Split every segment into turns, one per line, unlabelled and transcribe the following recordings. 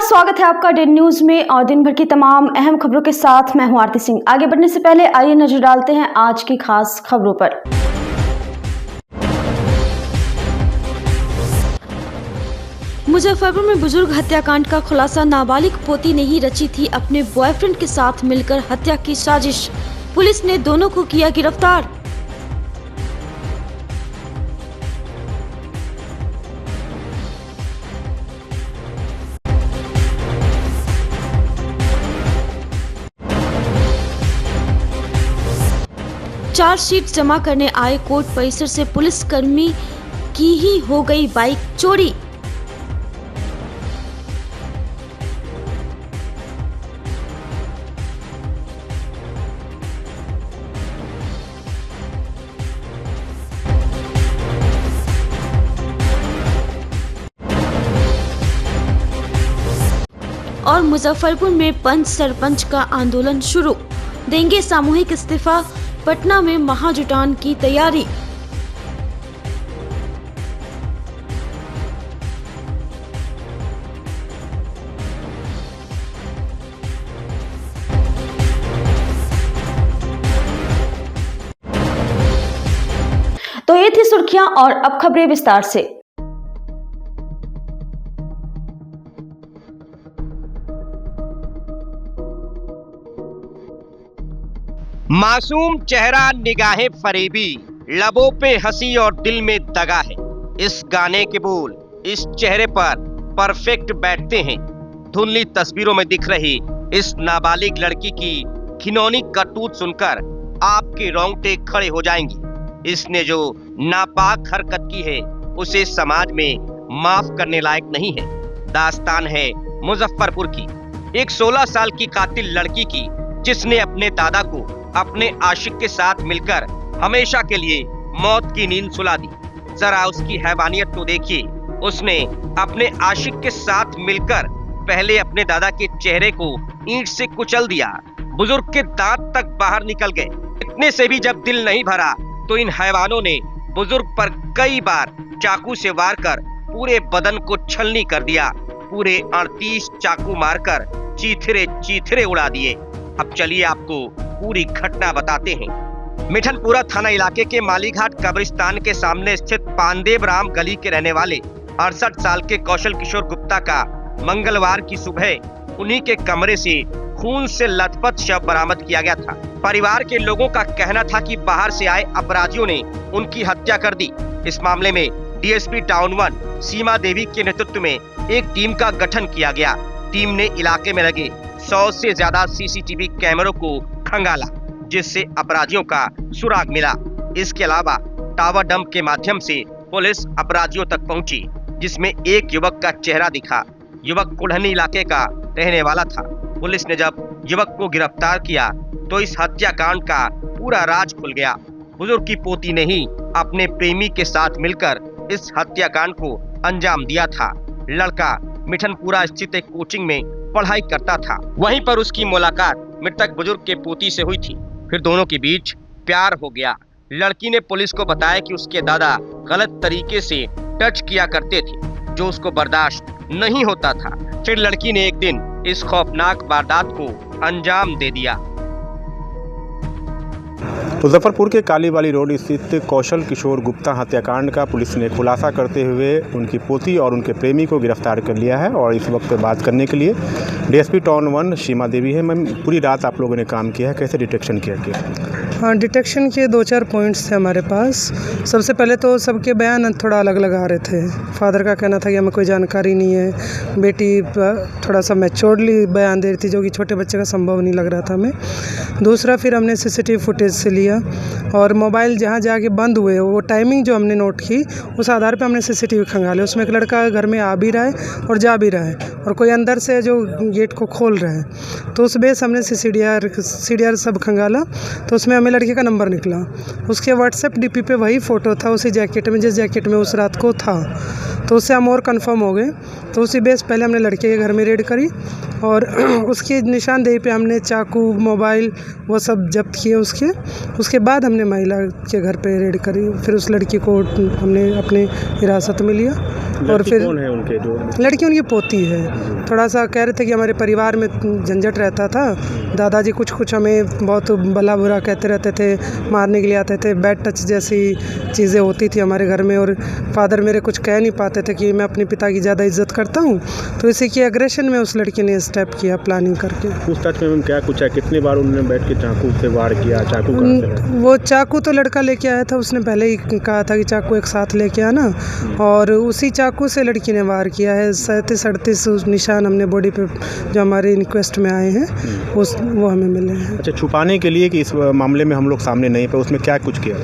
नमस्कार, स्वागत है आपका डेली न्यूज में और दिन भर की तमाम अहम खबरों के साथ मैं हूं आरती सिंह। आगे बढ़ने से पहले आइए नजर डालते हैं आज की खास खबरों पर। मुजफ्फरपुर में बुजुर्ग हत्याकांड का खुलासा। नाबालिग पोती ने ही रची थी अपने बॉयफ्रेंड के साथ मिलकर हत्या की साजिश। पुलिस ने दोनों को किया गिरफ्तार। चार्जशीट जमा करने आए कोर्ट परिसर से पुलिस कर्मी की ही हो गई बाइक चोरी। और मुजफ्फरपुर में पंच सरपंच का आंदोलन शुरू। देंगे सामूहिक इस्तीफा। पटना में महाजुटान की तैयारी। तो ये थी सुर्खियां और अब खबरें विस्तार से।
मासूम चेहरा, निगाहें फरेबी, लबों पे हंसी और दिल में दगा है। इस गाने के बोल इस चेहरे पर परफेक्ट बैठते हैं। धुंधली तस्वीरों में दिख रही इस नाबालिग लड़की की घिनौनी करतूत सुनकर आपके रोंगटे खड़े हो जाएंगे। इसने जो नापाक हरकत की है उसे समाज में माफ करने लायक नहीं है। दास्तान है मुजफ्फरपुर की, एक 16 साल की कातिल लड़की की, जिसने अपने दादा को अपने आशिक के साथ मिलकर हमेशा के लिए मौत की नींद सुला दी। जरा उसकी हैवानियत तो देखिए। उसने अपने आशिक के साथ मिलकर पहले अपने दादा के चेहरे को ईंट से कुचल दिया। बुजुर्ग के दांत तक बाहर निकल गए। इतने से भी जब दिल नहीं भरा तो इन हैवानों ने बुजुर्ग पर कई बार चाकू से वार कर पूरे बदन को छलनी कर दिया। पूरे 38 चाकू मारकर चीथरे चीथरे उड़ा दिए। अब चलिए आपको पूरी घटना बताते हैं। मिठनपुरा थाना इलाके के मालीघाट कब्रिस्तान के सामने स्थित पांदेव राम गली के रहने वाले 68 साल के कौशल किशोर गुप्ता का मंगलवार की सुबह उन्हीं के कमरे से खून से लथपथ शव बरामद किया गया था। परिवार के लोगों का कहना था कि बाहर से आए अपराधियों ने उनकी हत्या कर दी। इस मामले में डीएसपी टाउन 1 सीमा देवी के नेतृत्व में एक टीम का गठन किया गया। टीम ने इलाके में लगे 100 से ज्यादा सीसीटीवी कैमरों को खंगाला, जिससे अपराधियों का सुराग मिला। इसके अलावा टावर डंप के माध्यम से पुलिस अपराधियों तक पहुंची, जिसमें एक युवक का चेहरा दिखा। युवक कुढ़नी इलाके का रहने वाला था। पुलिस ने जब युवक को गिरफ्तार किया तो इस हत्याकांड का पूरा राज खुल गया। बुजुर्ग की पोती ने ही अपने प्रेमी के साथ मिलकर इस हत्याकांड को अंजाम दिया था। लड़का मिठनपुरा स्थित एक कोचिंग में पढ़ाई करता था। वहीं पर उसकी मुलाकात मृतक बुजुर्ग के पोती से हुई थी। फिर दोनों के बीच प्यार हो गया। लड़की ने पुलिस को बताया कि उसके दादा गलत तरीके से टच किया करते थे, जो उसको बर्दाश्त नहीं होता था। फिर लड़की ने एक दिन इस खौफनाक वारदात को अंजाम दे दिया।
मुजफ्फरपुर के कालीबाली रोड स्थित कौशल किशोर गुप्ता हत्याकांड का पुलिस ने खुलासा करते हुए उनकी पोती और उनके प्रेमी को गिरफ्तार कर लिया है। और इस वक्त बात करने के लिए डीएसपी टाउन 1 सीमा देवी है। मैम, पूरी रात आप लोगों ने काम किया है, कैसे डिटेक्शन किया गया?
हाँ, डिटेक्शन के 2-4 पॉइंट्स थे हमारे पास। सबसे पहले तो सबके बयान थोड़ा अलग अलग आ रहे थे। फादर का कहना था कि हमें कोई जानकारी नहीं है। बेटी थोड़ा सा मैच्योर्डली बयान दे रही थी, जो कि छोटे बच्चे का संभव नहीं लग रहा था हमें। दूसरा, फिर हमने सीसीटीवी फुटेज से लिया और मोबाइल जहाँ जाके बंद हुए वो टाइमिंग जो हमने नोट की, उस आधार पे हमने सीसीटीवी खंगाले। उसमें एक लड़का घर में आ भी रहा है और जा भी रहा है, और कोई अंदर से जो गेट को खोल रहा है। तो उस बेस हमने सीडीआर सब खंगाला। तो उसमें हमें उसमें लड़के का नंबर निकला। उसके व्हाट्सएप डीपी पे वही फ़ोटो था उसी जैकेट में जिस जैकेट में उस रात को था। तो उससे हम और कंफर्म हो गए। तो उसी बेस पहले हमने लड़के के घर में रेड करी और उसकी निशानदेही पे हमने चाकू, मोबाइल वो सब जब्त किए उसके बाद हमने महिला के घर पे रेड करी। फिर उस लड़की को हमने अपने हिरासत में लिया। और फिर
कौन है उनके जो
लड़की उनकी पोती है। थोड़ा सा कह रहे थे कि हमारे परिवार में झंझट रहता था, दादाजी कुछ हमें बहुत भला बुरा कहते रहते थे, मारने के लिए आते थे, बैड टच जैसी चीज़ें होती थी हमारे घर में। और फादर मेरे कुछ कह नहीं पाते थे कि मैं अपने पिता की ज़्यादा इज्जत करता हूँ। तो इसी की एग्रेशन में उस लड़की ने स्टेप किया प्लानिंग करके।
पूछताछ में क्या कुछ है, कितनी बार उन्होंने बैठ के चाकू से वार किया? चाकू कहाँ से लाया?
वो चाकू तो लड़का लेके आया था, उसने पहले ही कहा था कि चाकू एक साथ लेके आना, और उसी चाकू से लड़की ने वार किया है। 37-38 निशान हमने बॉडी पे जो हमारे इंक्वेस्ट में आए हैं वो हमें मिले हैं।
अच्छा, छुपाने के लिए कि इस मामले में हम लोग सामने नहीं पे, उसमें क्या कुछ किया?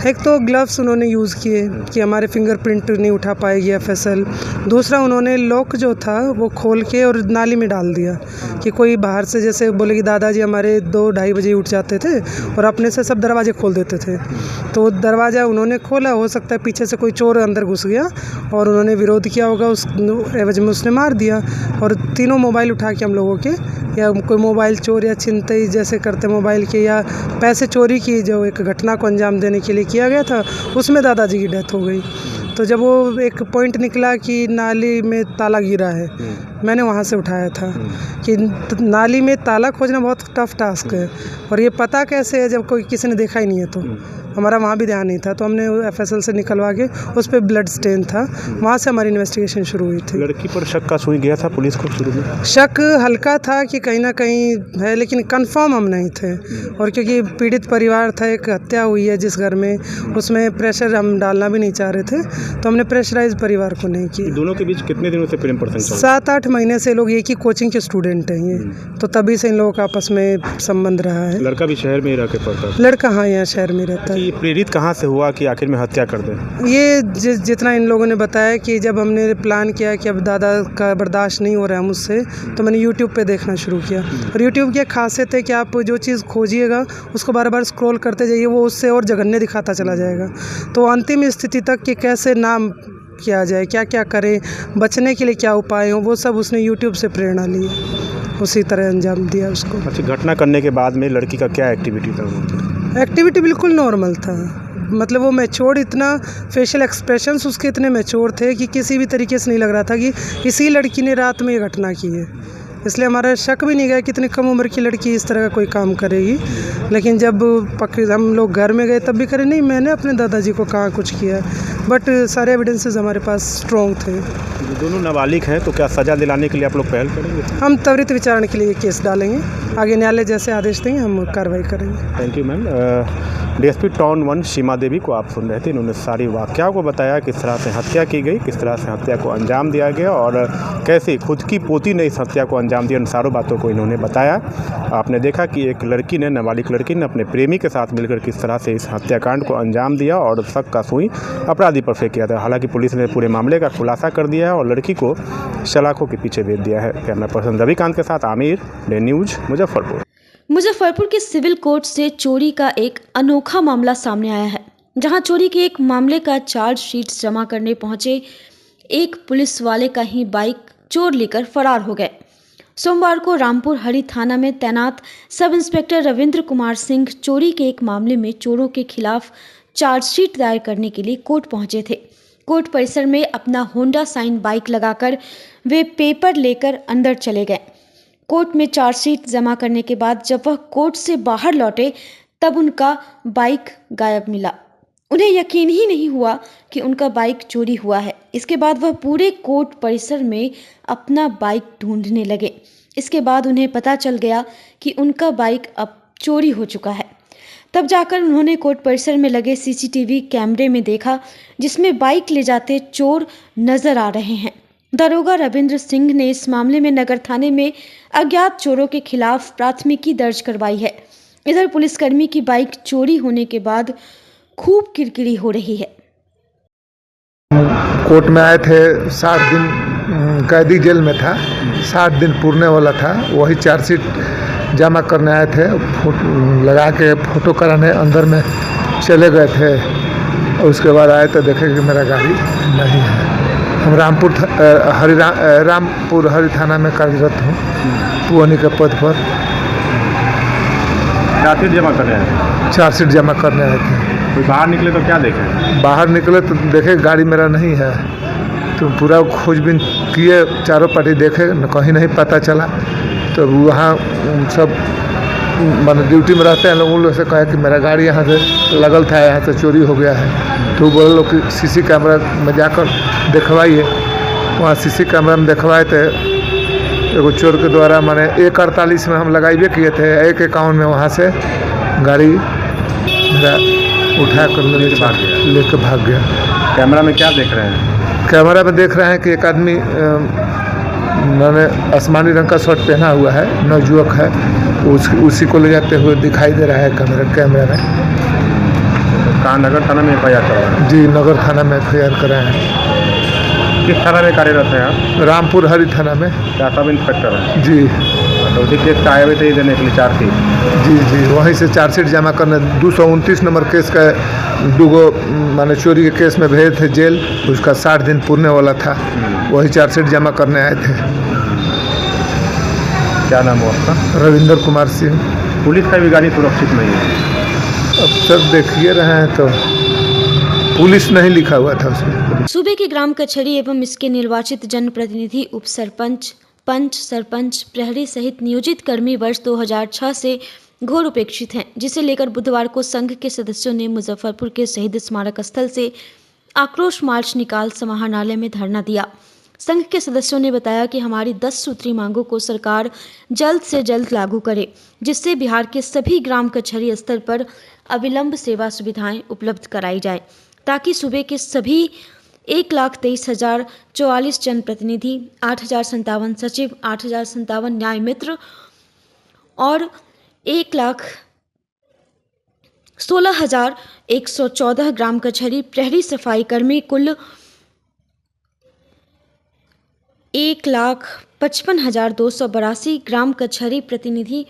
एक तो ग्लव्स उन्होंने यूज़ किए कि हमारे फिंगरप्रिंट नहीं उठा पाएगी FSL। दूसरा उन्होंने लॉक जो था वो खोल के और नाली में डाल दिया कि कोई बाहर से जैसे बोले कि दादाजी हमारे 2-2:30 बजे उठ जाते थे और अपने से सब दरवाजे खोल देते थे। तो दरवाज़ा उन्होंने खोला, हो सकता है पीछे से कोई चोर अंदर घुस गया और उन्होंने विरोध किया होगा, उस एवज में उसने मार दिया। और तीनों मोबाइल उठा के हम लोगों के, या कोई मोबाइल चोर या छिनतई जैसे करते मोबाइल के, या पैसे चोरी की जो एक घटना को अंजाम देने के लिए किया गया था, उसमें दादाजी की डेथ हो गई। तो जब वो एक पॉइंट निकला कि नाली में ताला गिरा है, मैंने वहाँ से उठाया था कि नाली में ताला खोजना बहुत टफ टास्क है, और ये पता कैसे है जब कोई किसी ने देखा ही नहीं है। तो हमारा वहाँ भी ध्यान नहीं था, तो हमने FSL से निकलवा के उस पर ब्लड स्टेन था, वहाँ से हमारी इन्वेस्टिगेशन शुरू हुई थी।
लड़की पर शक का सुई गया था पुलिस को शुरू में?
शक हल्का था कि कहीं ना कहीं है, लेकिन कंफर्म हम नहीं थे। और क्योंकि पीड़ित परिवार था, एक हत्या हुई है जिस घर में, उसमें प्रेशर हम डालना भी नहीं चाह रहे थे, तो हमने प्रेशराइज परिवार को नहीं किया।
दोनों के बीच कितने दिनों से प्रेम प्रसंग चल रहा है?
7-8 महीने से लोग एक ही कोचिंग के स्टूडेंट हैं ये, तो तभी से इन लोगों का आपस में संबंध रहा है।
लड़का भी शहर में ही रह के पड़ता है?
लड़का हाँ यहाँ शहर में रहता है।
ये प्रेरित कहाँ से हुआ कि आखिर में हत्या कर दें?
ये जितना इन लोगों ने बताया कि जब हमने प्लान किया कि अब दादा का बर्दाश्त नहीं हो रहा है मुझसे, तो मैंने YouTube पे देखना शुरू किया। और YouTube की एक खासियत है कि आप जो चीज़ खोजिएगा उसको बार बार स्क्रॉल करते जाइए, वो उससे और जघन्य दिखाता चला जाएगा। तो अंतिम स्थिति तक कि कैसे नाम किया जाए, क्या क्या करें, बचने के लिए क्या उपाय हों, वो सब उसने YouTube से प्रेरणा ली, उसी तरह अंजाम दिया उसको।
अच्छा, घटना करने के बाद में लड़की का क्या एक्टिविटी था?
एक्टिविटी बिल्कुल नॉर्मल था, मतलब वो मैच्योर, इतना फेशियल एक्सप्रेशंस उसके इतने मैच्योर थे कि किसी भी तरीके से नहीं लग रहा था कि इसी लड़की ने रात में ये घटना की है। इसलिए हमारा शक भी नहीं गया कि इतनी कम उम्र की लड़की इस तरह का कोई काम करेगी। लेकिन जब हम लोग घर में गए तब भी करे नहीं, मैंने अपने दादाजी को कहाँ कुछ किया, बट सारे एविडेंसेस हमारे पास स्ट्रॉन्ग थे।
दोनों नाबालिग हैं, तो क्या सज़ा दिलाने के लिए आप लोग पहल करेंगे?
हम त्वरित विचारण के लिए केस डालेंगे, आगे न्यायालय जैसे आदेश देंगे हम कार्रवाई करेंगे।
Thank you ma'am. DSP town 1 सीमा देवी को आप सुन रहे थे, इन्होंने सारी वाक़या को बताया, किस तरह से हत्या की गई, किस तरह से हत्या को अंजाम दिया गया और कैसे खुद की पोती ने इस हत्या को अंजाम दिया। इन सारों बातों को इन्होंने बताया। आपने देखा कि एक लड़की ने, नाबालिग लड़की ने अपने प्रेमी के साथ मिलकर किस तरह से इस हत्याकांड को अंजाम दिया और शक का सुई अपराधी पर फेंक किया था। हालांकि पुलिस ने पूरे मामले का खुलासा कर दिया है और लड़की को सलाखों के पीछे भेज दिया है। कैमरा पर्सन रविकांत के साथ आमिर, डे न्यूज़, मुजफ्फरपुर।
मुजफ्फरपुर के सिविल कोर्ट से चोरी का एक अनोखा मामला सामने आया है, जहां चोरी के एक मामले का चार्जशीट जमा करने पहुंचे एक पुलिस वाले का ही बाइक चोर लेकर फरार हो गए। सोमवार को रामपुर हरी थाना में तैनात सब इंस्पेक्टर रविंद्र कुमार सिंह चोरी के एक मामले में चोरों के खिलाफ चार्जशीट दायर करने के लिए कोर्ट पहुंचे थे। कोर्ट परिसर में अपना होंडा साइन बाइक लगाकर वे पेपर लेकर अंदर चले गए। कोर्ट में चार्जशीट जमा करने के बाद जब वह कोर्ट से बाहर लौटे तब उनका बाइक गायब मिला। उन्हें यकीन ही नहीं हुआ कि उनका बाइक चोरी हुआ है। इसके बाद वह पूरे कोर्ट परिसर में अपना बाइक ढूंढने लगे। इसके बाद उन्हें पता चल गया कि उनका बाइक अब चोरी हो चुका है। तब जाकर उन्होंने कोर्ट परिसर में लगे CCTV कैमरे में देखा, जिसमें बाइक ले जाते चोर नजर आ रहे हैं। दरोगा रविंद्र सिंह ने इस मामले में नगर थाने में अज्ञात चोरों के खिलाफ प्राथमिकी दर्ज करवाई है। इधर पुलिसकर्मी की बाइक चोरी होने के बाद खूब किरकिरी हो रही है।
कोर्ट में आए थे 60 दिन कैदी जेल में था, 60 दिन पूरने वाला था। वही चार्जशीट जमा करने आए थे, लगा के फ़ोटो कराने अंदर में चले गए थे। और उसके बाद आए तो देखे कि मेरा गाड़ी नहीं है। हम रामपुर हरि थाना में कार्यरत हूँ, पुअनी के पद पर।
चार्जशीट जमा करने आए थे?
चार्जशीट जमा करने आए थे।
कोई बाहर निकले तो क्या देखे?
बाहर निकले तो देखे गाड़ी मेरा नहीं है। तो पूरा खोजबीन किए, चारों पार्टी देखे, कहीं नहीं पता चला। तो वहाँ सब मान ड्यूटी में रहते हैं लोग, उन लोग से कहा कि मेरा गाड़ी यहाँ से लगल था, यहाँ से चोरी हो गया है। तो बोले लोग कि सीसी कैमरा में जाकर दिखवाइए। वहाँ सीसी कैमरा में दिखवाए थे, एगो चोर के द्वारा माने 1:48 में हम लगाइबे किए थे, 1:51 में वहाँ से गाड़ी मेरा उठा कर लेके भाग गया।
कैमरा में क्या देख रहे हैं?
कैमरा में देख रहे हैं कि एक आदमी मैंने आसमानी रंग का शर्ट पहना हुआ है, नवयुवक है, उसी को ले जाते हुए दिखाई दे रहा है कैमरा में।
कहाँ नगर थाना में FIR कराया?
जी, नगर थाना में FIR कराए हैं।
किस थाना में कार्यरत है आप?
रामपुर हरि थाना में।
क्या सब इंस्पेक्टर हैं?
जी।
तो उसी केस का आए हुए थे देने के लिए चार्जशीट?
जी, वहीं से चार्जशीट जमा करने 229 नंबर केस का दूगो माने चोरी के केस में भेजे थे जेल, उसका 60 दिन पूरने वाला था। वही चार्जशीट जमा करने आए थे।
क्या नाम हुआ आपका?
रविंद्र कुमार सिंह।
पुलिस का भी गाड़ी सुरक्षित नहीं है?
अब सब देखिए रहे हैं तो पुलिस नहीं लिखा हुआ था उसमें।
सूबे के ग्राम कचहरी एवं इसके निर्वाचित जनप्रतिनिधि, उप सरपंच, पंच, सरपंच, प्रहरी सहित नियोजित कर्मी वर्ष 2006 से घोर उपेक्षित हैं, जिसे लेकर बुधवार को संघ के सदस्यों ने मुजफ्फरपुर के शहीद स्मारक स्थल से आक्रोश मार्च निकाल समाहरणालय में धरना दिया। संघ के सदस्यों ने बताया कि हमारी 10 सूत्री मांगों को सरकार जल्द से जल्द लागू करे, जिससे बिहार के सभी ग्राम कचहरी स्तर पर अविलंब सेवा सुविधाएं उपलब्ध कराई जाए, ताकि सूबे के सभी 1,23,044 जनप्रतिनिधि, 8,057 सचिव, 8,057 न्याय मित्र और 1,16,114 ग्राम कचहरी प्रहरी सफाई कर्मी, कुल 1,55,282 ग्राम कचहरी प्रतिनिधि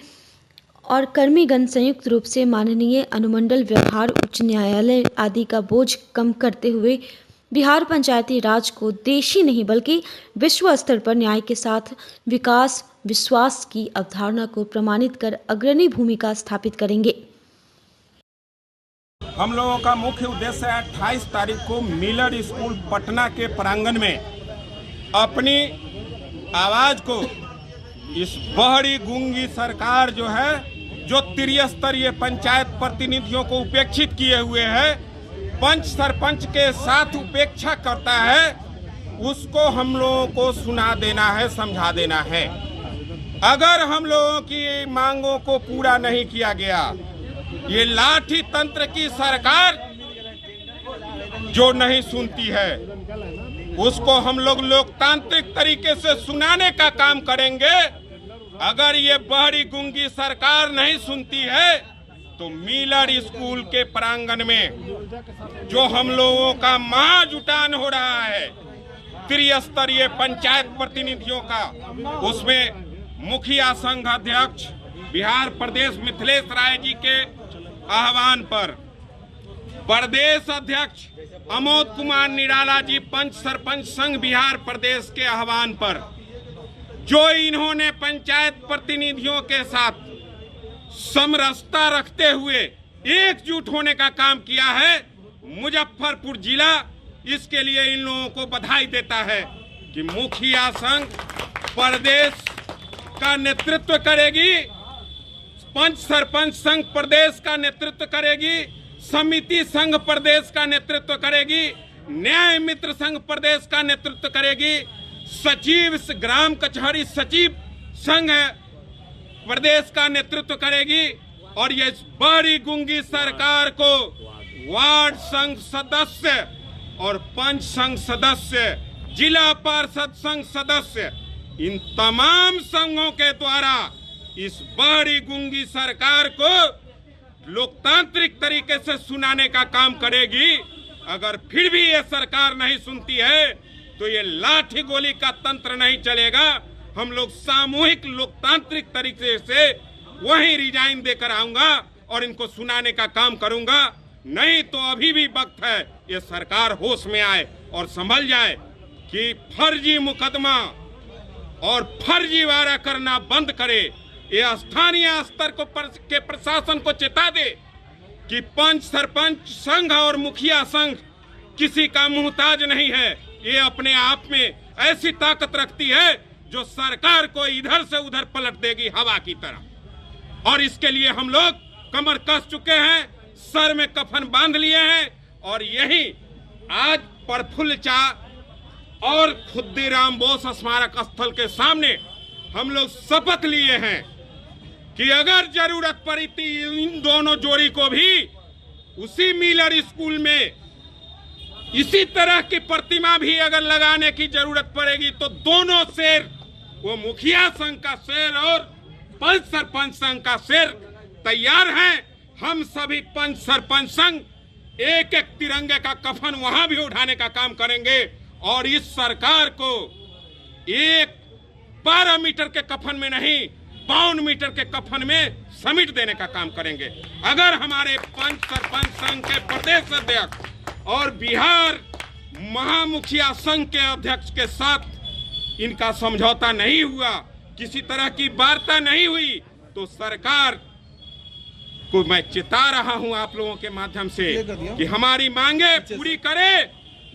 और कर्मीगण संयुक्त रूप से माननीय अनुमंडल व्यवहार उच्च न्यायालय आदि का बोझ कम करते हुए बिहार पंचायती राज को देशी नहीं बल्कि विश्व स्तर पर न्याय के साथ विकास विश्वास की अवधारणा को प्रमाणित कर अग्रणी भूमिका स्थापित करेंगे।
हम लोगों का मुख्य उद्देश्य है 28 तारीख को मिलर स्कूल पटना के प्रांगण में अपनी आवाज को इस बहरी गूंगी सरकार जो है, जो त्रिस्तरीय पंचायत प्रतिनिधियों को उपेक्षित किए हुए है, पंच सरपंच के साथ उपेक्षा करता है, उसको हम लोगों को सुना देना है, समझा देना है। अगर हम लोगों की मांगों को पूरा नहीं किया गया, ये लाठी तंत्र की सरकार जो नहीं सुनती है, उसको हम लोग लोकतांत्रिक तरीके से सुनाने का काम करेंगे। अगर ये बहरी गूंगी सरकार नहीं सुनती है तो मिलर स्कूल के प्रांगण में जो हम लोगों का महाजुटान हो रहा है त्रिस्तरीय पंचायत प्रतिनिधियों का, उसमें मुखिया संघ अध्यक्ष बिहार प्रदेश मिथिलेश राय जी के आह्वान पर, प्रदेश अध्यक्ष अमोद कुमार निराला जी पंच सरपंच संघ बिहार प्रदेश के आह्वान पर, जो इन्होंने पंचायत प्रतिनिधियों के साथ समरसता रखते हुए एकजुट होने का काम किया है, मुजफ्फरपुर जिला इसके लिए इन लोगों को बधाई देता है कि मुखिया संघ प्रदेश का नेतृत्व करेगी, पंच सरपंच संघ प्रदेश का नेतृत्व करेगी, समिति संघ प्रदेश का नेतृत्व करेगी, न्याय मित्र संघ प्रदेश का नेतृत्व करेगी, सचिव ग्राम कचहरी सचिव संघ प्रदेश का नेतृत्व करेगी और ये बड़ी गूंगी सरकार को वार्ड संघ सदस्य और पंच संघ सदस्य, जिला पार्षद संघ सदस्य, इन तमाम संघों के द्वारा इस बड़ी गूंगी सरकार को लोकतांत्रिक तरीके से सुनाने का काम करेगी। अगर फिर भी ये सरकार नहीं सुनती है तो ये लाठी गोली का तंत्र नहीं चलेगा। हम लोग सामूहिक लोकतांत्रिक तरीके से वहीं रिजाइन देकर आऊंगा और इनको सुनाने का काम करूंगा। नहीं तो अभी भी वक्त है, ये सरकार होश में आए और संभल जाए कि फर्जी मुकदमा और फर्जीवाड़ा करना बंद करे। ये स्थानीय स्तर के प्रशासन को चेता दे कि पंच सरपंच संघ और मुखिया संघ किसी का मुहताज नहीं है। ये अपने आप में ऐसी ताकत रखती है जो सरकार को इधर से उधर पलट देगी हवा की तरह। और इसके लिए हम लोग कमर कस चुके हैं, सर में कफन बांध लिए हैं और यही आज प्रफुल्ल चा और खुद्दीराम बोस स्मारक स्थल के सामने हम लोग शपथ लिए हैं कि अगर जरूरत पड़ी थी इन दोनों जोड़ी को भी उसी मिलर स्कूल में इसी तरह की प्रतिमा भी अगर लगाने की जरूरत पड़ेगी तो दोनों शेर, वो मुखिया संघ का शेर और पंच सरपंच संघ का शेर तैयार हैं। हम सभी पंच सरपंच संघ एक एक तिरंगे का कफन वहां भी उठाने का काम करेंगे और इस सरकार को एक 12 मीटर के कफन में नहीं 52 मीटर के कफन में समेट देने का काम करेंगे। अगर हमारे पंच सरपंच संघ के प्रदेश अध्यक्ष और बिहार महामुखिया संघ के अध्यक्ष के साथ इनका समझौता नहीं हुआ, किसी तरह की वार्ता नहीं हुई, तो सरकार को मैं चिता रहा हूं आप लोगों के माध्यम से कि हमारी मांगे पूरी करे,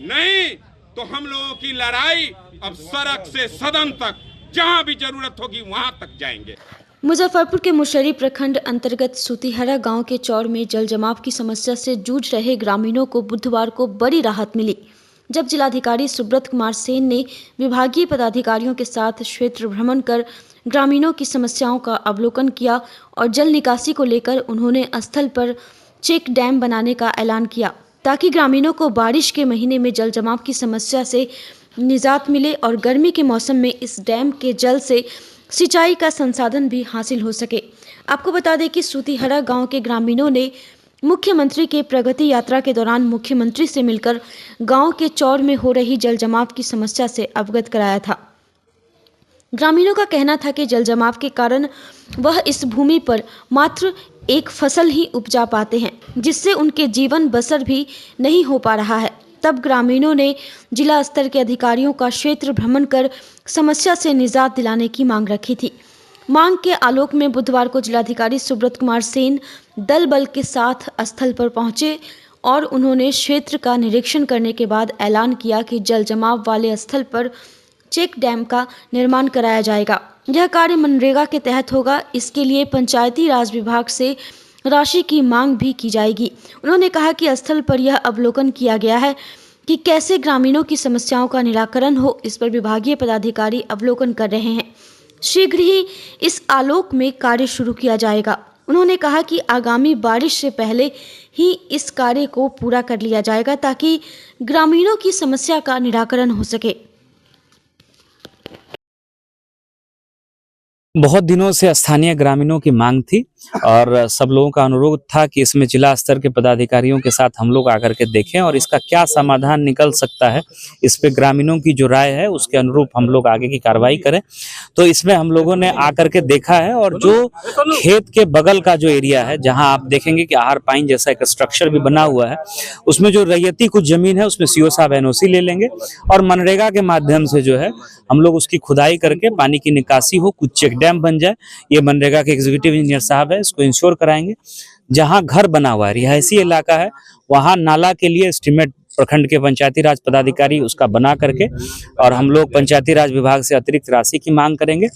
नहीं तो हम लोगों की लड़ाई अब सड़क से सदन तक जहां भी जरूरत होगी वहां तक जाएंगे।
मुजफ्फरपुर के मुशर्री प्रखंड अंतर्गत सूतीहरा गांव के चौर में जल जमाव की समस्या से जूझ रहे ग्रामीणों को बुधवार को बड़ी राहत मिली, जब जिलाधिकारी सुब्रत कुमार सेन ने विभागीय पदाधिकारियों के साथ क्षेत्र भ्रमण कर ग्रामीणों की समस्याओं का अवलोकन किया और जल निकासी को लेकर उन्होंने स्थल पर चेक डैम बनाने का ऐलान किया ताकि ग्रामीणों को बारिश के महीने में जल जमाव की समस्या से निजात मिले और गर्मी के मौसम में इस डैम के जल से सिंचाई का संसाधन भी हासिल हो सके। आपको बता दें कि सूतीहरा गांव के ग्रामीणों ने मुख्यमंत्री के प्रगति यात्रा के दौरान मुख्यमंत्री से मिलकर गांव के चौर में हो रही जल जमाव की समस्या से अवगत कराया था। ग्रामीणों का कहना था कि जल जमाव के कारण वह इस भूमि पर मात्र एक फसल ही उपजा पाते हैं, जिससे उनके जीवन बसर भी नहीं हो पा रहा है। तब ग्रामीणों ने जिला स्तर के अधिकारियों का क्षेत्र भ्रमण कर समस्या से निजात दिलाने की मांग रखी थी। मांग के आलोक में बुधवार को जिलाधिकारी सुब्रत कुमार सेन दल बल के साथ स्थल पर पहुंचे और उन्होंने क्षेत्र का निरीक्षण करने के बाद ऐलान किया कि जल जमाव वाले स्थल पर चेक डैम का निर्माण कराया जाएगा। यह कार्य मनरेगा के तहत होगा। इसके लिए पंचायती राज विभाग से राशि की मांग भी की जाएगी। उन्होंने कहा कि स्थल पर यह अवलोकन किया गया है कि कैसे ग्रामीणों की समस्याओं का निराकरण हो, इस पर विभागीय पदाधिकारी अवलोकन कर रहे हैं। शीघ्र ही इस आलोक में कार्य शुरू किया जाएगा। उन्होंने कहा कि आगामी बारिश से पहले ही इस कार्य को पूरा कर लिया जाएगा ताकि ग्रामीणों की समस्या का निराकरण हो सके।
बहुत दिनों से स्थानीय ग्रामीणों की मांग थी और सब लोगों का अनुरोध था कि इसमें जिला स्तर के पदाधिकारियों के साथ हम लोग आकर के देखें और इसका क्या समाधान निकल सकता है, इस पे ग्रामीणों की जो राय है उसके अनुरूप हम लोग आगे की कार्रवाई करें। तो इसमें हम लोगों ने आकर के देखा है और जो खेत के बगल का जो एरिया है जहां आप देखेंगे कि आहार पाइन जैसा एक स्ट्रक्चर भी बना हुआ है, उसमें जो रैयती कुछ जमीन है उसमें सीओ साहब एनओसी ले लेंगे और मनरेगा के माध्यम से जो है हम लोग उसकी खुदाई करके पानी की निकासी हो, कुछ चेक डैम बन जाए। ये मनरेगा के एग्जीक्यूटिव इंजीनियर साहब है, इसको इंश्योर कराएंगे। जहां घर बना हुआ है, रिहायशी इलाका है, वहां नाला के लिए एस्टीमेट प्रखंड के पंचायती राज पदाधिकारी उसका बना करके और हम लोग पंचायती राज विभाग से अतिरिक्त राशि की मांग करेंगे।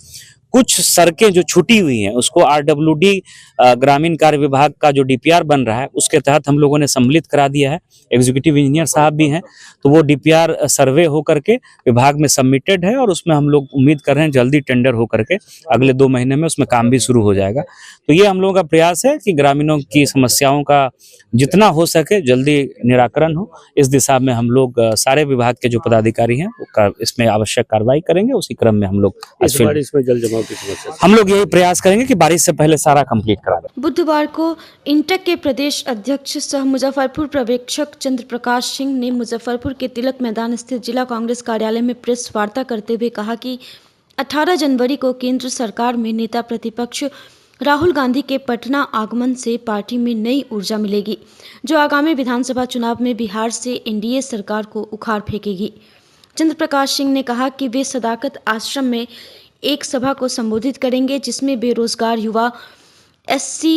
कुछ सड़कें जो छूटी हुई हैं उसको आरडब्ल्यूडी ग्रामीण कार्य विभाग का जो डीपीआर बन रहा है उसके तहत हम लोगों ने सम्मिलित करा दिया है। एग्जीक्यूटिव इंजीनियर साहब भी हैं, तो वो डीपीआर सर्वे हो करके विभाग में सबमिटेड है और उसमें हम लोग उम्मीद कर रहे हैं जल्दी टेंडर हो करके अगले 2 महीने में उसमें काम भी शुरू हो जाएगा। तो ये हम लोगों का प्रयास है कि ग्रामीणों की समस्याओं का जितना हो सके जल्दी निराकरण हो। इस दिशा में हम लोग सारे विभाग के जो पदाधिकारी हैं इसमें आवश्यक कार्रवाई करेंगे। उसी क्रम में हम लोग
इसमें जल जमाव जलजमाव की समस्या से?
हम लोग यही प्रयास करेंगे कि बारिश से पहले सारा कंप्लीट करा दें।
बुधवार को इंटक के प्रदेश अध्यक्ष सह मुजफ्फरपुर पर्यवेक्षक चंद्र प्रकाश सिंह ने मुजफ्फरपुर के तिलक मैदान स्थित जिला कांग्रेस कार्यालय में प्रेस वार्ता करते हुए कहा कि 18 जनवरी को केंद्र सरकार में नेता प्रतिपक्ष राहुल गांधी के पटना आगमन से पार्टी में नई ऊर्जा मिलेगी, जो आगामी विधानसभा चुनाव में बिहार से एनडीए सरकार को उखाड़ फेंकेगी। चंद्र प्रकाश सिंह ने कहा कि वे सदाकत आश्रम में एक सभा को संबोधित करेंगे, जिसमें बेरोजगार युवा, SC,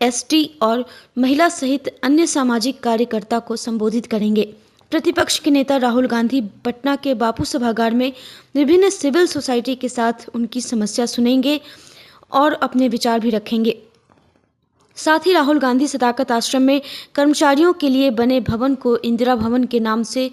ST और महिला सहित अन्य सामाजिक कार्यकर्ता को संबोधित करेंगे। प्रतिपक्ष के नेता राहुल गांधी पटना के बापू सभागार में विभिन्न सिविल सोसाइटी के साथ उनकी समस्या सुनेंगे और अपने विचार भी रखेंगे। साथ ही राहुल गांधी सदाकत आश्रम में कर्मचारियों के लिए बने भवन को इंदिरा भवन के नाम से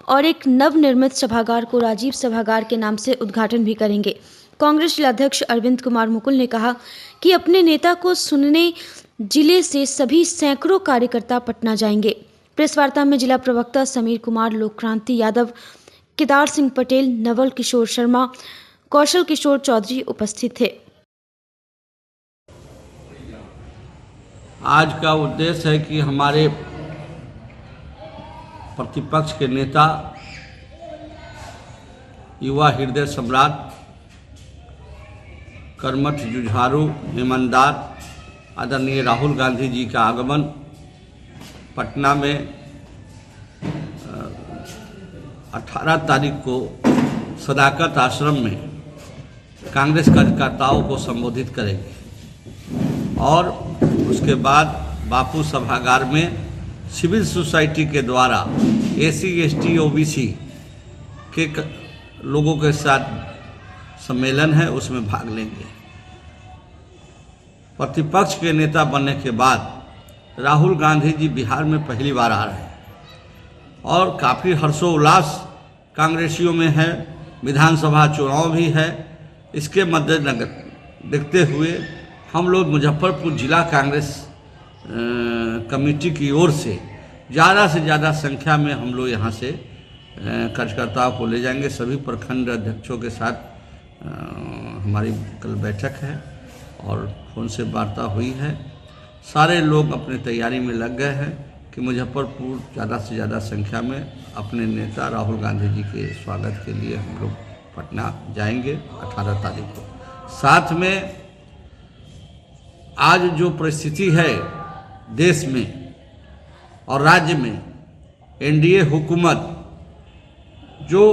और एक नवनिर्मित सभागार को राजीव सभागार के नाम से उद्घाटन भी करेंगे। कांग्रेस जिलाध्यक्ष अरविंद कुमार मुकुल ने कहा कि अपने नेता को सुनने जिले से सभी सैकड़ों कार्यकर्ता पटना जाएंगे। प्रेस वार्ता में जिला प्रवक्ता समीर कुमार, लोकक्रांति यादव, केदार सिंह पटेल, नवल किशोर शर्मा, कौशल किशोर चौधरी उपस्थित थे।
आज का उद्देश्य है कि हमारे प्रतिपक्ष के नेता, युवा हृदय सम्राट, कर्मठ जुझारू, ईमानदार आदरणीय राहुल गांधी जी का आगमन पटना में 18 तारीख को सदाकत आश्रम में कांग्रेस कार्यकर्ताओं को संबोधित करेंगे और उसके बाद बापू सभागार में सिविल सोसाइटी के द्वारा SC, ST, OBC के लोगों के साथ सम्मेलन है, उसमें भाग लेंगे। प्रतिपक्ष के नेता बनने के बाद राहुल गांधी जी बिहार में पहली बार आ रहे हैं और काफ़ी हर्षोल्लास कांग्रेसियों में है। विधानसभा चुनाव भी है। इसके मद्देनजर देखते हुए हम लोग मुजफ्फरपुर जिला कांग्रेस कमेटी की ओर से ज़्यादा संख्या में हम लोग यहाँ से कार्यकर्ताओं को ले जाएंगे। सभी प्रखंड अध्यक्षों के साथ हमारी कल बैठक है और फ़ोन से वार्ता हुई है। सारे लोग अपने तैयारी में लग गए हैं कि मुजफ्फरपुर ज़्यादा से ज़्यादा संख्या में अपने नेता राहुल गांधी जी के स्वागत के लिए हम लोग पटना जाएंगे 18 तारीख को। साथ में आज जो परिस्थिति है देश में और राज्य में, एनडीए हुकूमत जो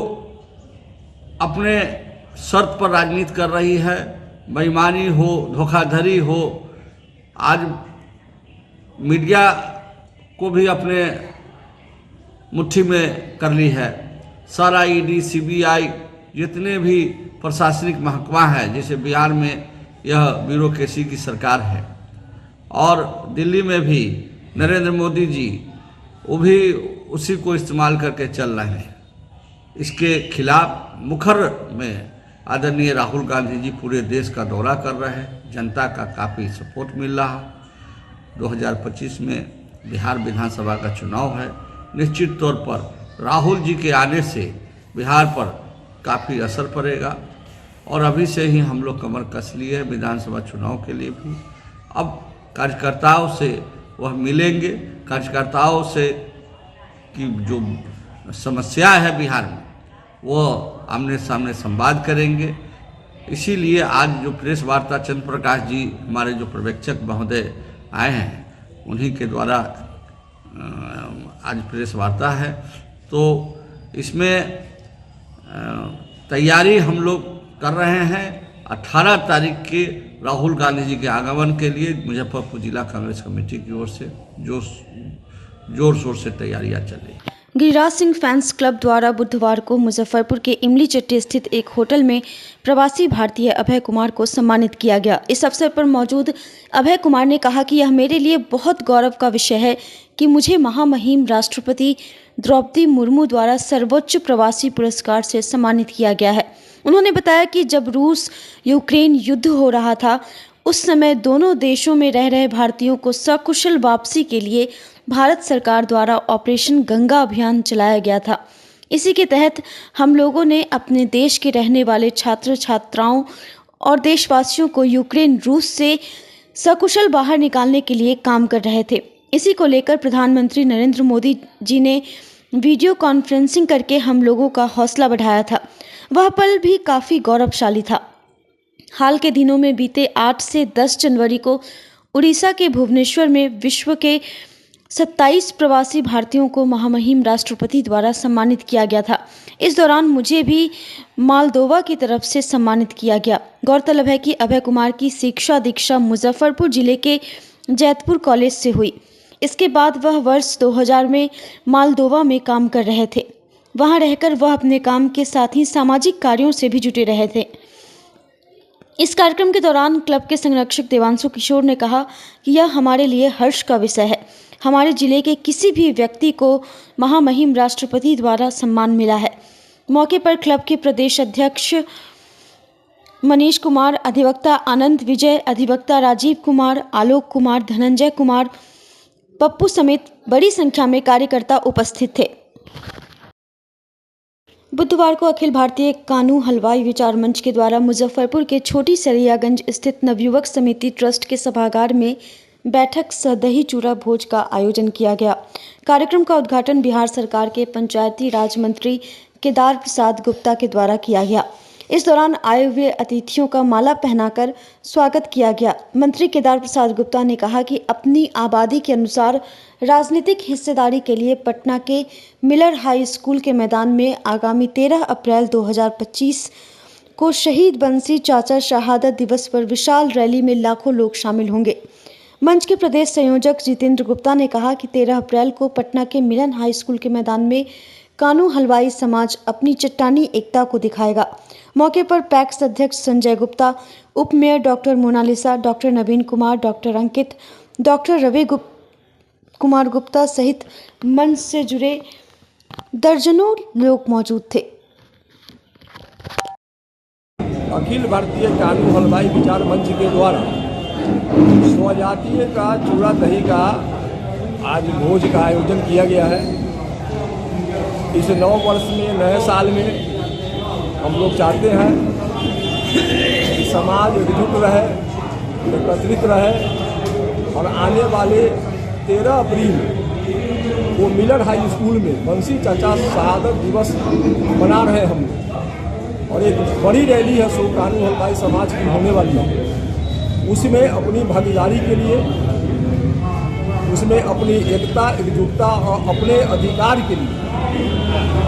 अपने शर्त पर राजनीति कर रही है, बेईमानी हो, धोखाधड़ी हो, आज मीडिया को भी अपने मुट्ठी में कर ली है। सारा ED, CBI जितने भी प्रशासनिक महकमा है, जैसे बिहार में यह ब्यूरोक्रेसी की सरकार है और दिल्ली में भी नरेंद्र मोदी जी वो भी उसी को इस्तेमाल करके चल रहे हैं। इसके खिलाफ मुखर में आदरणीय राहुल गांधी जी पूरे देश का दौरा कर रहे हैं। जनता का काफ़ी सपोर्ट मिल रहा है। 2025 में बिहार विधानसभा का चुनाव है। निश्चित तौर पर राहुल जी के आने से बिहार पर काफ़ी असर पड़ेगा और अभी से ही हम लोग कमर कस लिए हैं विधानसभा चुनाव के लिए भी। अब कार्यकर्ताओं से वह मिलेंगे, कार्यकर्ताओं से की जो समस्या है बिहार में वो आमने सामने संवाद करेंगे। इसीलिए आज जो प्रेस वार्ता चंद्र प्रकाश जी हमारे जो पर्यवेक्षक महोदय आए हैं उन्हीं के द्वारा आज प्रेस वार्ता है। तो इसमें तैयारी हम लोग कर रहे हैं 18 तारीख के राहुल गांधी जी के आगमन के लिए। मुजफ्फरपुर जिला कांग्रेस कमेटी की ओर से जोर शोर से तैयारियां चल रही।
गिरिराज सिंह फैंस क्लब द्वारा बुधवार को मुजफ्फरपुर के इमली चट्टी स्थित एक होटल में प्रवासी भारतीय अभय कुमार को सम्मानित किया गया। इस अवसर पर मौजूद अभय कुमार ने कहा कि यह मेरे लिए बहुत गौरव का विषय है कि मुझे महामहिम राष्ट्रपति द्रौपदी मुर्मू द्वारा सर्वोच्च प्रवासी पुरस्कार से सम्मानित किया गया है। उन्होंने बताया कि जब रूस यूक्रेन युद्ध हो रहा था उस समय दोनों देशों में रह रहे भारतीयों को सकुशल वापसी के लिए भारत सरकार द्वारा ऑपरेशन गंगा अभियान चलाया गया था। इसी के तहत हम लोगों ने अपने देश के रहने वाले छात्र छात्राओं और देशवासियों को यूक्रेन रूस से सकुशल बाहर निकालने के लिए काम कर रहे थे। इसी को लेकर प्रधानमंत्री नरेंद्र मोदी जी ने वीडियो कॉन्फ्रेंसिंग करके हम लोगों का हौसला बढ़ाया था। वह पल भी काफ़ी गौरवशाली था। हाल के दिनों में बीते 8 से 10 जनवरी को उड़ीसा के भुवनेश्वर में विश्व के 27 प्रवासी भारतीयों को महामहिम राष्ट्रपति द्वारा सम्मानित किया गया था। इस दौरान मुझे भी मालदोवा की तरफ से सम्मानित किया गया। गौरतलब है कि अभय कुमार की शिक्षा दीक्षा मुजफ्फरपुर जिले के जैतपुर कॉलेज से हुई। इसके बाद वह वर्ष 2000 में मालदोवा में काम कर रहे थे। वहां रहकर वह अपने काम के साथ ही सामाजिक कार्यों से भी जुटे रहे थे। इस कार्यक्रम के दौरान क्लब के संरक्षक देवांशु किशोर ने कहा कि यह हमारे लिए हर्ष का विषय है। हमारे जिले के किसी भी व्यक्ति को महामहिम राष्ट्रपति द्वारा सम्मान मिला है। मौके पर क्लब के प्रदेश अध्यक्ष मनीष कुमार, अधिवक्ता आनंद विजय, अधिवक्ता राजीव कुमार, आलोक कुमार, धनंजय कुमार, पप्पू समेत बड़ी संख्या में कार्यकर्ता उपस्थित थे। बुधवार को अखिल भारतीय कानू हलवाई विचार मंच के द्वारा मुजफ्फरपुर के छोटी सरैयागंज स्थित नवयुवक समिति ट्रस्ट के सभागार में बैठक सह दही चूड़ा भोज का आयोजन किया गया। कार्यक्रम का उद्घाटन बिहार सरकार के पंचायती राज मंत्री केदार प्रसाद गुप्ता के द्वारा किया गया। इस दौरान आए हुए अतिथियों का माला पहनाकर स्वागत किया गया। मंत्री केदार प्रसाद गुप्ता ने कहा कि अपनी आबादी के अनुसार राजनीतिक हिस्सेदारी के लिए पटना के मिलर हाई स्कूल के मैदान में आगामी 13 अप्रैल 2025 को शहीद बंसी चाचा शहादत दिवस पर विशाल रैली में लाखों लोग शामिल होंगे। मंच के प्रदेश संयोजक जितेंद्र गुप्ता ने कहा कि 13 अप्रैल को पटना के मिलन हाई स्कूल के मैदान में कानू हलवाई समाज अपनी चट्टानी एकता को दिखाएगा। मौके पर पैक्स अध्यक्ष संजय गुप्ता, उप मेयर डॉक्टर मोनालिसा, डॉक्टर नवीन कुमार, डॉक्टर अंकित, डॉक्टर रवि कुमार गुप्ता सहित मंच से जुड़े दर्जनों लोग मौजूद थे।
अखिल भारतीय कानू हलवाई विचार मंच के द्वारा स्वजातीय का चूड़ा दही का आज भोज का आयोजन किया गया है। इस नव वर्ष में, नए साल में हम लोग चाहते हैं कि समाज एकजुट रहे, एकत्रित रहे और आने वाले 13 अप्रैल को मिलर हाई स्कूल में बंसी चाचा शहादत दिवस मना रहे हम लोग और एक बड़ी रैली है सो कानू हलवाई समाज की होने वाली है। उसमें अपनी भागीदारी के लिए, उसमें अपनी एकता, एकजुटता और अपने अधिकार के लिए,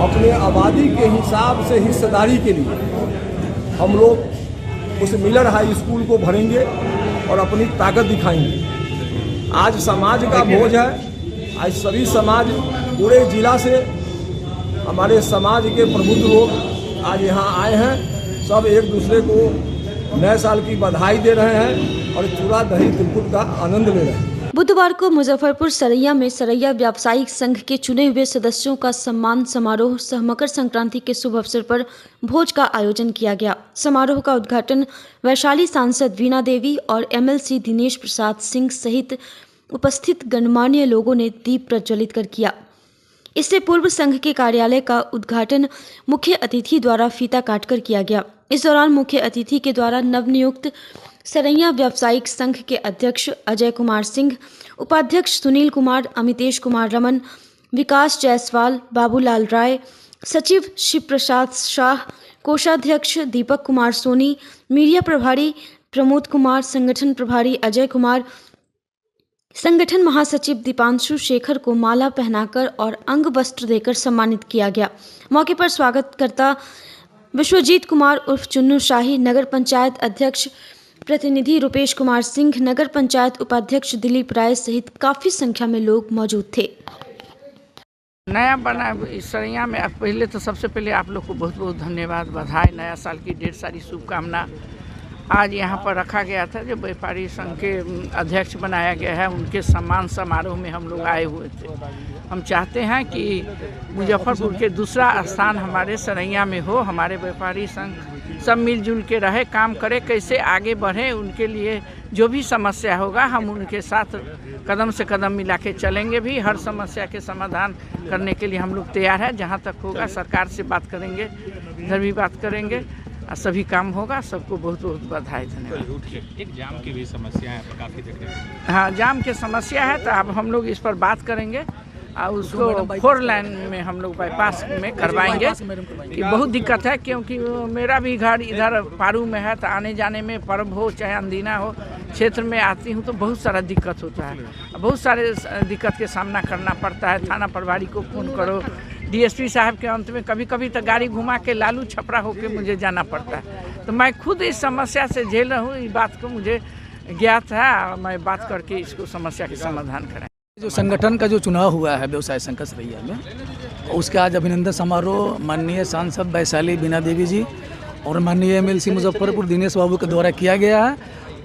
अपने आबादी के हिसाब से हिस्सेदारी के लिए हम लोग उस मिलर हाई स्कूल को भरेंगे और अपनी ताकत दिखाएंगे। आज समाज का भोज है। आज सभी समाज पूरे जिला से हमारे समाज के प्रबुद्ध लोग आज यहाँ आए हैं। सब एक दूसरे को नए साल की बधाई दे रहे हैं और चूड़ा दही तिलकुट का आनंद ले रहे हैं।
बुधवार को मुजफ्फरपुर सरैया में सरैया व्यावसायिक संघ के चुने हुए सदस्यों का सम्मान समारोह सह मकर संक्रांति के शुभ अवसर पर भोज का आयोजन किया गया। समारोह का उद्घाटन वैशाली सांसद वीणा देवी और एमएलसी दिनेश प्रसाद सिंह सहित उपस्थित गणमान्य लोगों ने दीप प्रज्वलित कर किया। इससे पूर्व संघ के कार्यालय का उद्घाटन मुख्य अतिथि द्वारा फीता काटकर किया गया। इस दौरान मुख्य अतिथि के द्वारा नवनियुक्त सरैया व्यावसायिक संघ के अध्यक्ष अजय कुमार सिंह, उपाध्यक्ष सुनील कुमार, अमितेश कुमार रमन, विकास जायसवाल, बाबूलाल राय, सचिव शिव प्रसाद शाह, कोषाध्यक्ष दीपक कुमार सोनी, मीडिया प्रभारी प्रमोद कुमार, संगठन प्रभारी अजय कुमार, संगठन महासचिव दीपांशु शेखर को माला पहनाकर और अंग वस्त्र देकर सम्मानित किया गया। मौके पर स्वागतकर्ता विश्वजीत कुमार उर्फ चुन्नू शाही, नगर पंचायत अध्यक्ष प्रतिनिधि रुपेश कुमार सिंह, नगर पंचायत उपाध्यक्ष दिलीप राय सहित काफी संख्या में लोग मौजूद थे।
नया बना इस सरैया में पहले तो सबसे पहले आप लोग को बहुत बहुत धन्यवाद, बधाई, नया साल की ढेर सारी शुभकामना। आज यहाँ पर रखा गया था जो व्यापारी संघ के अध्यक्ष बनाया गया है, उनके सम्मान समारोह में हम लोग आए हुए थे। हम चाहते हैं कि मुजफ्फरपुर के दूसरा स्थान हमारे सरैया में हो। हमारे व्यापारी संघ सब मिलजुल के रहे, काम करे, कैसे आगे बढ़े, उनके लिए जो भी समस्या होगा हम उनके साथ कदम से कदम मिला के चलेंगे भी। हर समस्या के समाधान करने के लिए हम लोग तैयार हैं। जहाँ तक होगा सरकार से बात करेंगे, इधर भी बात करेंगे। सभी काम होगा। सबको बहुत बहुत बधाई, धन्यवाद।
एक जाम की भी समस्या है काफ़ी देखने को।
हाँ, जाम की समस्या है, तो अब हम लोग इस पर बात करेंगे और उसको 4 लाइन में हम लोग बाईपास में करवाएंगे कि बहुत दिक्कत है, क्योंकि मेरा भी घर इधर पारू में है, तो आने जाने में पर्व हो चाहे अंदीना हो, क्षेत्र में आती हूँ तो बहुत सारा दिक्कत होता है। बहुत सारे दिक्कत के सामना करना पड़ता है। थाना प्रभारी को फ़ोन करो, डीएसपी साहब के अंत में कभी कभी तो गाड़ी घुमा के लालू छपरा होके मुझे जाना पड़ता है। तो मैं खुद इस समस्या से झेल रहा हूँ। इस बात को मुझे ज्ञात है, मैं बात करके इसको समस्या के समाधान करें।
जो संगठन का जो चुनाव हुआ है व्यवसाय संघ सरैया में, उसके आज अभिनंदन समारोह माननीय सांसद वैशाली बीना देवी जी और माननीय एमएलसी मुजफ्फरपुर दिनेश बाबू के द्वारा किया गया है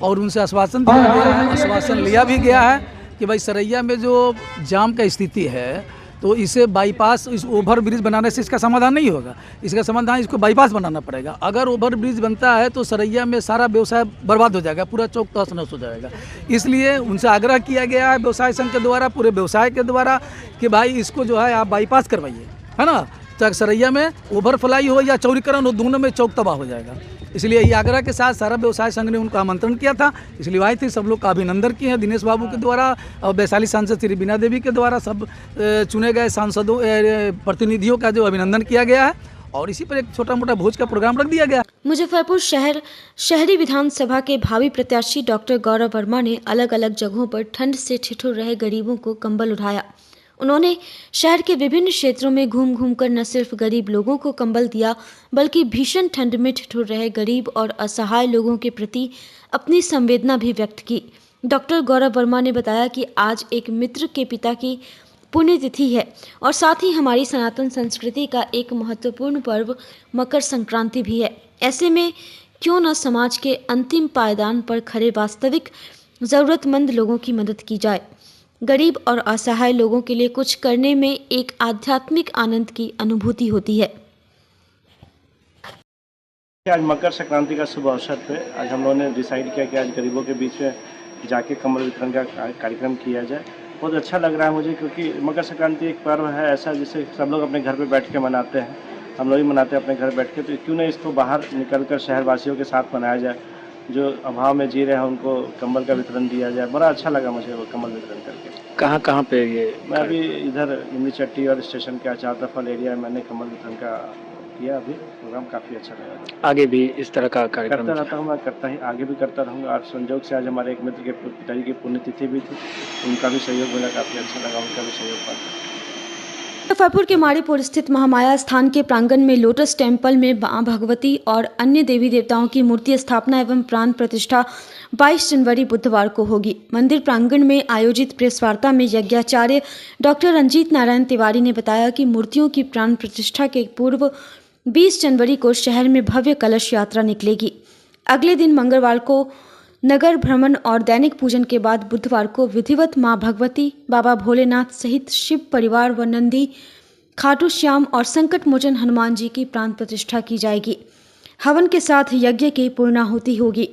और उनसे आश्वासन दिया गया है, आश्वासन लिया भी गया है कि भाई सरैया में जो जाम का स्थिति है तो इसे बाईपास, इस ओवर ब्रिज बनाने से इसका समाधान नहीं होगा। इसका समाधान इसको बाईपास बनाना पड़ेगा। अगर ओवर ब्रिज बनता है तो सरैया में सारा व्यवसाय बर्बाद हो जाएगा, पूरा चौक तहस नहस हो जाएगा। इसलिए उनसे आग्रह किया गया है व्यवसाय संघ के द्वारा, पूरे व्यवसाय के द्वारा कि भाई इसको जो है आप बाईपास करवाइए, है ना, चाहे सरैया में ओवर फ्लाई हो या चौड़ीकरण हो, दोनों में चौक तबाह हो जाएगा। इसलिए ये आग्रह के साथ सारा व्यवसाय संघ ने उनको आमंत्रण किया था, इसलिए आए थे। सब लोग का अभिनंदन किए हैं दिनेश बाबू के द्वारा और वैशाली सांसद श्री बीना देवी के द्वारा। सब चुने गए सांसदों प्रतिनिधियों का जो अभिनंदन किया गया है और इसी पर एक छोटा मोटा भोज का प्रोग्राम रख दिया गया।
मुजफ्फरपुर शहरी विधानसभा के भावी प्रत्याशी डॉक्टर गौरव वर्मा ने अलग अलग जगहों पर ठंड से ठिठुर रहे गरीबों को कंबल उठाया। उन्होंने शहर के विभिन्न क्षेत्रों में घूम घूम कर न सिर्फ गरीब लोगों को कंबल दिया, बल्कि भीषण ठंड में ठिठुर रहे गरीब और असहाय लोगों के प्रति अपनी संवेदना भी व्यक्त की। डॉक्टर गौरव वर्मा ने बताया कि आज एक मित्र के पिता की पुण्यतिथि है और साथ ही हमारी सनातन संस्कृति का एक महत्वपूर्ण पर्व मकर संक्रांति भी है। ऐसे में क्यों न समाज के अंतिम पायदान पर खड़े वास्तविक ज़रूरतमंद लोगों की मदद की जाए। गरीब और असहाय लोगों के लिए कुछ करने में एक आध्यात्मिक आनंद की अनुभूति होती है।
आज मकर संक्रांति का शुभ अवसर पे आज हम लोगों ने डिसाइड किया कि आज गरीबों के बीच में जाके कंबल वितरण का कार्यक्रम किया जाए। बहुत अच्छा लग रहा है मुझे, क्योंकि मकर संक्रांति एक पर्व है ऐसा जिसे सब लोग अपने घर पे बैठ के मनाते हैं। हम लोग भी मनाते हैं अपने घर बैठ के, तो क्यों नहीं इसको बाहर निकलकर शहरवासियों के साथ मनाया जाए। जो अभाव में जी रहे हैं उनको कंबल का वितरण दिया जाए। बड़ा अच्छा लगा मुझे वो कंबल वितरण करके।
कहाँ पे ये?
मैं अभी इधर निम्नी चट्टी और स्टेशन के आचारफल एरिया में मैंने कंबल वितरण का किया। अभी प्रोग्राम काफ़ी अच्छा लगा।
आगे भी इस तरह का कार्यक्रम
करता रहता हूँ, मैं करता ही आगे भी करता रहूँगा। और संजोग से आज हमारे एक मित्र के पिताजी की पुण्यतिथि भी थी, उनका भी सहयोग मिला, काफ़ी अच्छा लगा, उनका भी सहयोग पाता।
मुजफ्फरपुर के माड़ीपुर स्थित महामाया स्थान के प्रांगण में लोटस टेम्पल में मां भगवती और अन्य देवी देवताओं की मूर्ति स्थापना एवं प्राण प्रतिष्ठा 22 जनवरी बुधवार को होगी। मंदिर प्रांगण में आयोजित प्रेस वार्ता में यज्ञाचार्य डॉक्टर रंजीत नारायण तिवारी ने बताया कि मूर्तियों की प्राण प्रतिष्ठा के पूर्व 20 जनवरी को शहर में भव्य कलश यात्रा निकलेगी। अगले दिन मंगलवार को नगर भ्रमण और दैनिक पूजन के बाद बुधवार को विधिवत मां भगवती, बाबा भोलेनाथ सहित शिव परिवार व नंदी, खाटू श्याम और संकट मोचन हनुमान जी की प्राण प्रतिष्ठा की जाएगी। हवन के साथ यज्ञ की पूर्णाहुति होगी।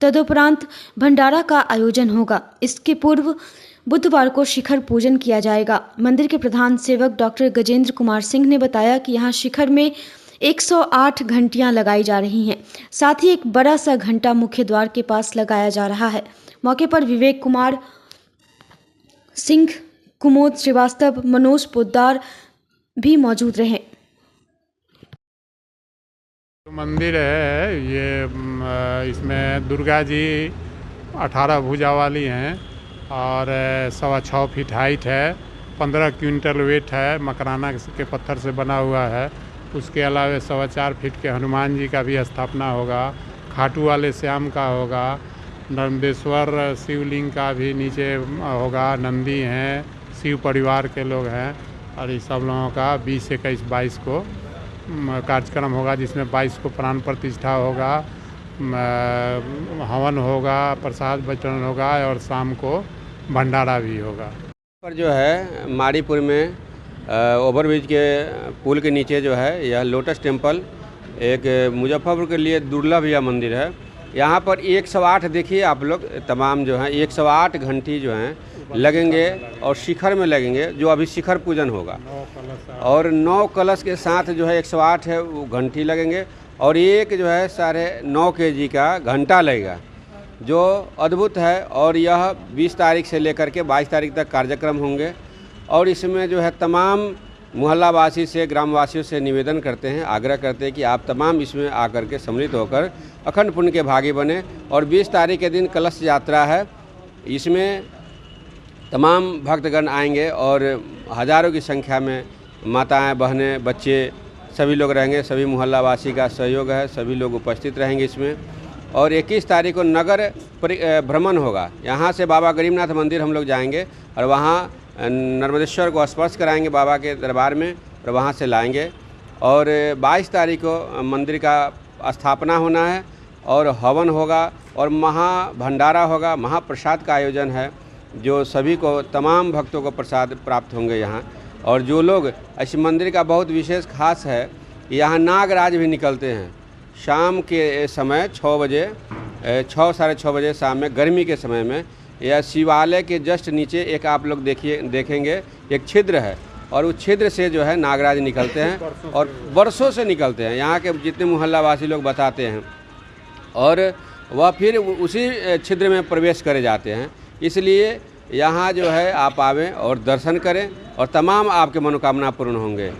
तदुपरांत भंडारा का आयोजन होगा। इसके पूर्व बुधवार को शिखर पूजन किया जाएगा। मंदिर के प्रधान सेवक डॉक्टर गजेंद्र कुमार सिंह ने बताया कि यहाँ शिखर में 108 घंटियां लगाई जा रही हैं। साथ ही एक बड़ा सा घंटा मुख्य द्वार के पास लगाया जा रहा है। मौके पर विवेक कुमार सिंह, कुमोद श्रीवास्तव, मनोज पोद्दार भी मौजूद रहे।
मंदिर है ये, इसमें दुर्गा जी 18 भुजा वाली हैं और 6.25 फीट हाइट है, 15 क्विंटल वेट है, मकराना के पत्थर से बना हुआ है। उसके अलावा 4.25 फीट के हनुमान जी का भी स्थापना होगा, खाटू वाले श्याम का होगा, नर्मदेश्वर शिवलिंग का भी नीचे होगा, नंदी हैं, शिव परिवार के लोग हैं और इस सब लोगों का 20, 21, 22 को कार्यक्रम होगा, जिसमें 22 को प्राण प्रतिष्ठा होगा, हवन होगा, प्रसाद वितरण होगा और शाम को भंडारा भी होगा।
पर जो है माड़ीपुर में ओवरब्रिज के पुल के नीचे जो है यह लोटस टेम्पल एक मुजफ्फरपुर के लिए दुर्लभ यह मंदिर है। यहाँ पर 108 देखिए आप लोग, तमाम जो हैं 108 घंटी जो हैं लगेंगे और शिखर में लगेंगे, जो अभी शिखर पूजन होगा। और 9 कलश के साथ जो है 108 है वो घंटी लगेंगे और एक जो है 9.5 kg का घंटा लगेगा, जो अद्भुत है। और यह 20 तारीख से लेकर के 22 तारीख तक कार्यक्रम होंगे। और इसमें जो है तमाम मोहल्लावासी से, ग्रामवासियों से निवेदन करते हैं, आग्रह करते हैं कि आप तमाम इसमें आकर के सम्मिलित होकर अखंड पुण्य के भागी बने। और 20 तारीख के दिन कलश यात्रा है, इसमें तमाम भक्तगण आएंगे और हज़ारों की संख्या में माताएं, बहनें, बच्चे सभी लोग रहेंगे। सभी मोहल्लावासी का सहयोग है, सभी लोग उपस्थित रहेंगे इसमें। और 21 तारीख को नगर भ्रमण होगा। यहाँ से बाबा गरीबनाथ मंदिर हम लोग जाएंगे और वहाँ नर्मदेश्वर को स्पर्श कराएंगे बाबा के दरबार में और वहाँ से लाएंगे। और 22 तारीख को मंदिर का स्थापना होना है और हवन होगा और महाभंडारा होगा, महाप्रसाद का आयोजन है, जो सभी को, तमाम भक्तों को प्रसाद प्राप्त होंगे यहाँ। और जो लोग, इस मंदिर का बहुत विशेष खास है, यहाँ नागराज भी निकलते हैं शाम के समय 6 बजे, 6 साढ़े 6 बजे शाम में, गर्मी के समय में। यह शिवालय के जस्ट नीचे एक आप लोग देखेंगे एक छिद्र है और उस छिद्र से जो है नागराज निकलते हैं और वर्षों से निकलते हैं, यहाँ के जितने मोहल्लावासी लोग बताते हैं। और वह फिर उसी छिद्र में प्रवेश करे जाते हैं। इसलिए यहाँ जो है आप आवें और दर्शन करें और तमाम आपके मनोकामना पूर्ण होंगे।